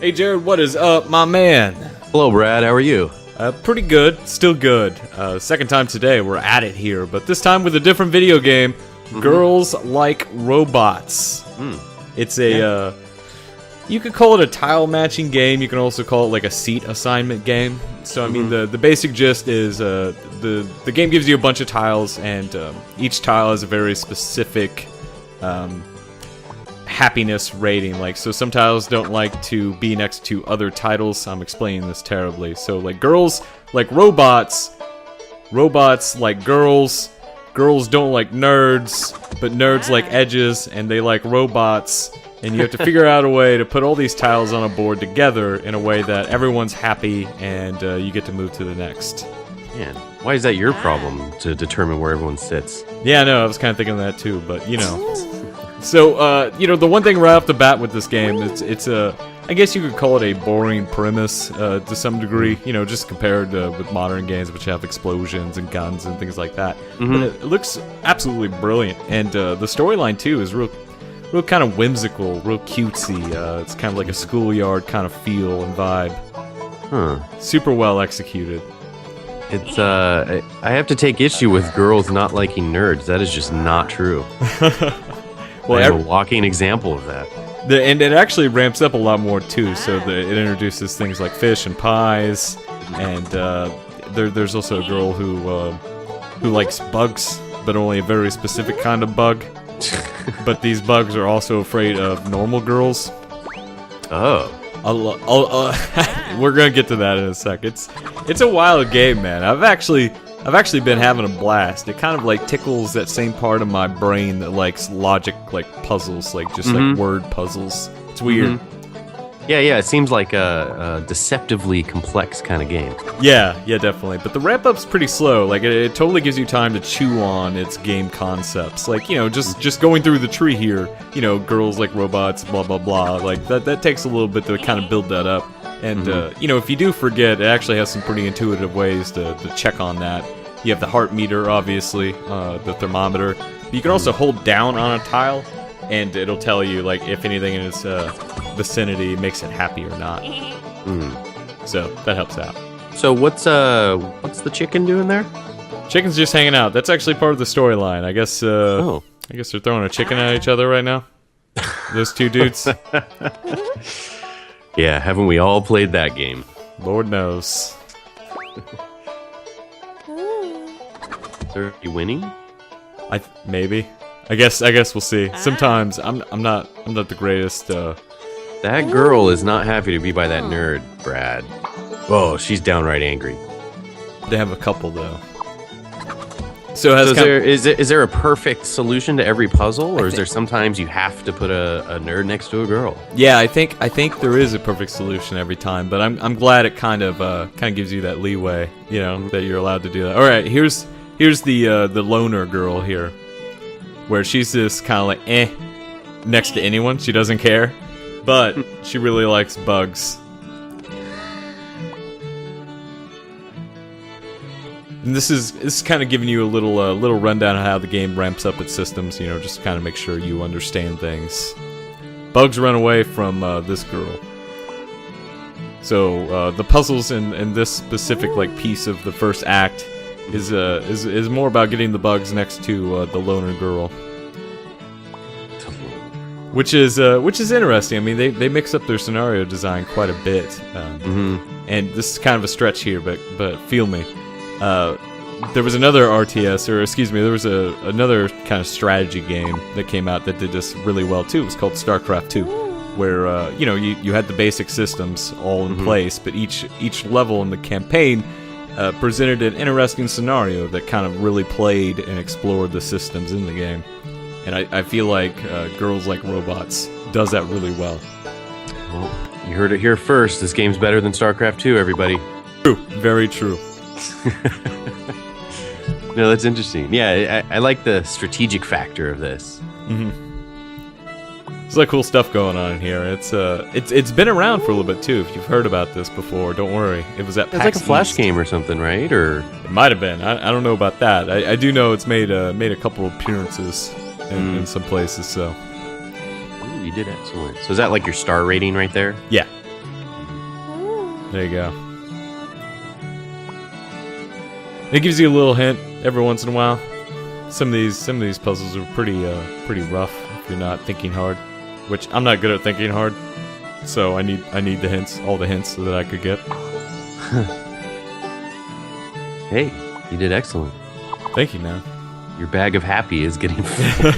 Hey Jared, what is up, my man? Hello, Brad. How are you? Pretty good, still good. Second time today, we're at it here, but this time with a different video game. Girls Like Robots. It's a, you could call it a tile matching game. You can also call it like a seat assignment game. So I mean, the basic gist is the game gives you a bunch of tiles, and each tile has a very specific happiness rating. Like, so some tiles don't like to be next to other titles. I'm explaining this terribly. So like girls like robots, robots like girls, girls don't like nerds, but nerds like edges, and they like robots. And you have to figure out a way to put all these tiles on a board together in a way that everyone's happy, and you get to move to the next. Man, why is that your problem to determine where everyone sits? Yeah, no, I was kind of thinking that too, but you know. So, you know, the one thing right off the bat with this game, it's a, I guess you could call it a boring premise to some degree, you know, just compared with modern games which have explosions and guns and things like that. But it looks absolutely brilliant, and the storyline too is real kind of whimsical, real cutesy. It's kind of like a schoolyard kind of feel and vibe. Super well executed. It's, I have to take issue with girls not liking nerds. That is just not true. Well, I'm a walking example of that. And it actually ramps up a lot more too. So it introduces things like fish and pies, and there's also a girl who likes bugs, but only a very specific kind of bug. But these bugs are also afraid of normal girls. Oh. We're gonna get to that in a sec. It's a wild game, man. I've actually been having a blast. It kind of like tickles that same part of my brain that likes logic, like puzzles, like just like word puzzles. It's weird. Yeah, it seems like a deceptively complex kind of game. Yeah, definitely. But the ramp up's pretty slow. Like it totally gives you time to chew on its game concepts. Like, you know, just going through the tree here. You know, girls like robots, blah blah blah. Like that takes a little bit to kind of build that up. And you know, if you do forget, it actually has some pretty intuitive ways to check on that. You have the heart meter, obviously, the thermometer. But you can also hold down on a tile, and it'll tell you like if anything in its vicinity makes it happy or not. So that helps out. So what's the chicken doing there? Chicken's just hanging out. That's actually part of the storyline. I guess. I guess they're throwing a chicken at each other right now. Those two dudes. Yeah, haven't we all played that game? Lord knows. Are you winning? Maybe. I guess we'll see. Sometimes I'm not the greatest. That girl is not happy to be by that nerd, Brad. Oh, she's downright angry. They have a couple though. So is there a perfect solution to every puzzle, or is there sometimes you have to put a nerd next to a girl? Yeah, I think there is a perfect solution every time, but I'm glad it kind of gives you that leeway, you know, that you're allowed to do that. All right, here's the loner girl here, where she's just kind of like next to anyone. She doesn't care, but she really likes bugs. And this is kind of giving you a little rundown of how the game ramps up its systems, you know, just kind of make sure you understand things. Bugs run away from this girl. So the puzzles in this specific like piece of the first act is more about getting the bugs next to the loner girl. Which is interesting. I mean, they mix up their scenario design quite a bit. And this is kind of a stretch here, but feel me. There was another RTS, or excuse me, there was another kind of strategy game that came out that did this really well too. It was called StarCraft 2, where you know, you had the basic systems all in place, but each level in the campaign presented an interesting scenario that kind of really played and explored the systems in the game. And I feel like Girls Like Robots does that really well. Well, you heard it here first. This game's better than StarCraft 2, everybody. True, very true. No, that's interesting. Yeah, I like the strategic factor of this. There's like cool stuff going on here. It's been around for a little bit too. If you've heard about this before, don't worry. It was at PAX It's like a Flash East. game or something, right? Or It might have been. I don't know about that. I do know it's made a couple appearances in some places. So Ooh, you did excellent. So is that like your star rating right there? yeah. There you go. It gives you a little hint every once in a while. Some of these puzzles are pretty rough if you're not thinking hard, which I'm not good at thinking hard. So I need the hints, all the hints that I could get. Hey, you did excellent. Thank you, man. Your bag of happy is getting full.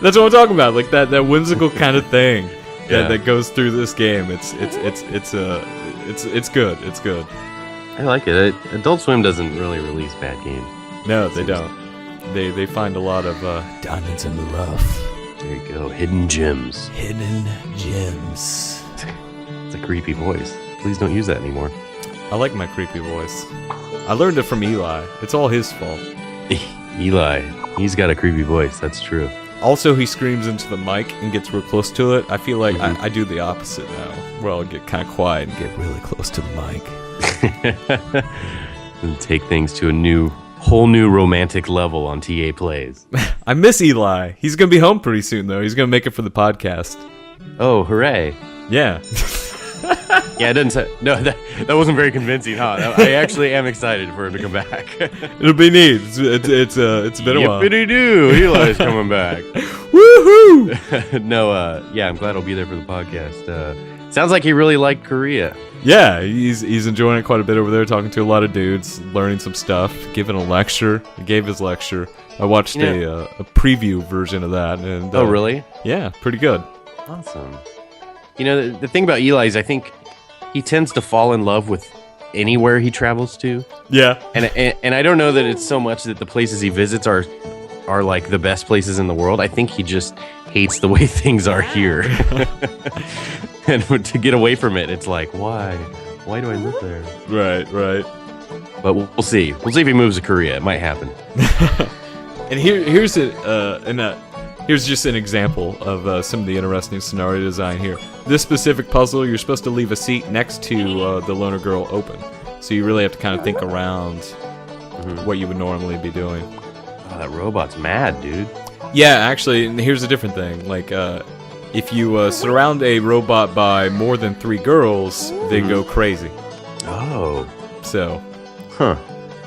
That's what I'm talking about, like that whimsical kind of thing that goes through this game. It's good. It's good. I like it. Adult Swim doesn't really release bad games. No, they don't. They find a lot of diamonds in the rough. There you go. Hidden gems. Hidden gems. It's a creepy voice. Please don't use that anymore. I like my creepy voice. I learned it from Eli. It's all his fault. Eli, he's got a creepy voice. That's true. Also, he screams into the mic and gets real close to it. I feel like I do the opposite now, where I'll get kind of quiet and get really close to the mic. And take things to a whole new romantic level on TA Plays. I miss Eli. He's going to be home pretty soon, though. He's going to make it for the podcast. Oh, hooray. Yeah. Yeah, it doesn't. No, that wasn't very convincing, huh? I actually am excited for him to come back. It'll be neat. It's been a while. Yippity-doo! Eli's coming back. Woohoo! No, yeah, I'm glad I'll be there for the podcast. Sounds like he really liked Korea. Yeah, he's enjoying it quite a bit over there, talking to a lot of dudes, learning some stuff, giving a lecture. He gave his lecture. I watched a preview version of that. And oh, really? Yeah, pretty good. Awesome. You know, the thing about Eli is I think he tends to fall in love with anywhere he travels to. Yeah. And I don't know that it's so much that the places he visits are like the best places in the world. I think he just hates the way things are here. And to get away from it, it's like, why? Why do I live there? Right. But we'll see. We'll see if he moves to Korea. It might happen. And here's here's just an example of some of the interesting scenario design here. This specific puzzle, you're supposed to leave a seat next to the loner girl open. So you really have to kind of think around what you would normally be doing. Oh, that robot's mad, dude. Yeah, actually, and here's a different thing. Like, if you surround a robot by more than 3 girls, they go crazy. Oh. So. Huh.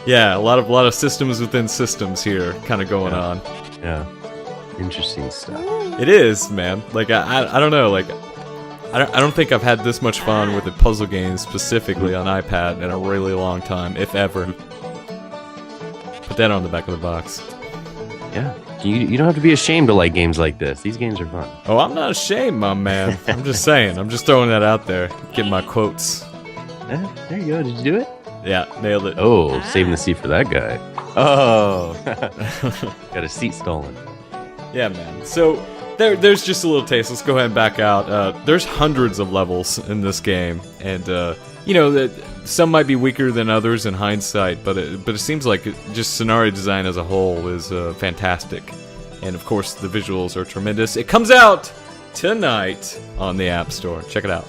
Yeah, a lot of systems within systems here kind of going on. Yeah. Interesting stuff. It is, man. Like, I don't know, like, I don't think I've had this much fun with a puzzle game specifically on iPad in a really long time, if ever. Put that on the back of the box. Yeah. You don't have to be ashamed to like games like this. These games are fun. Oh, I'm not ashamed, my man. I'm just saying. I'm just throwing that out there. Get my quotes. There you go. Did you do it? Yeah, nailed it. Oh, saving the seat for that guy. Oh. Got a seat stolen. Yeah, man. So there's just a little taste. Let's go ahead and back out. There's hundreds of levels in this game, and you know that some might be weaker than others in hindsight, but it seems like just scenario design as a whole is fantastic, and of course the visuals are tremendous. It comes out tonight on the App Store. Check it out.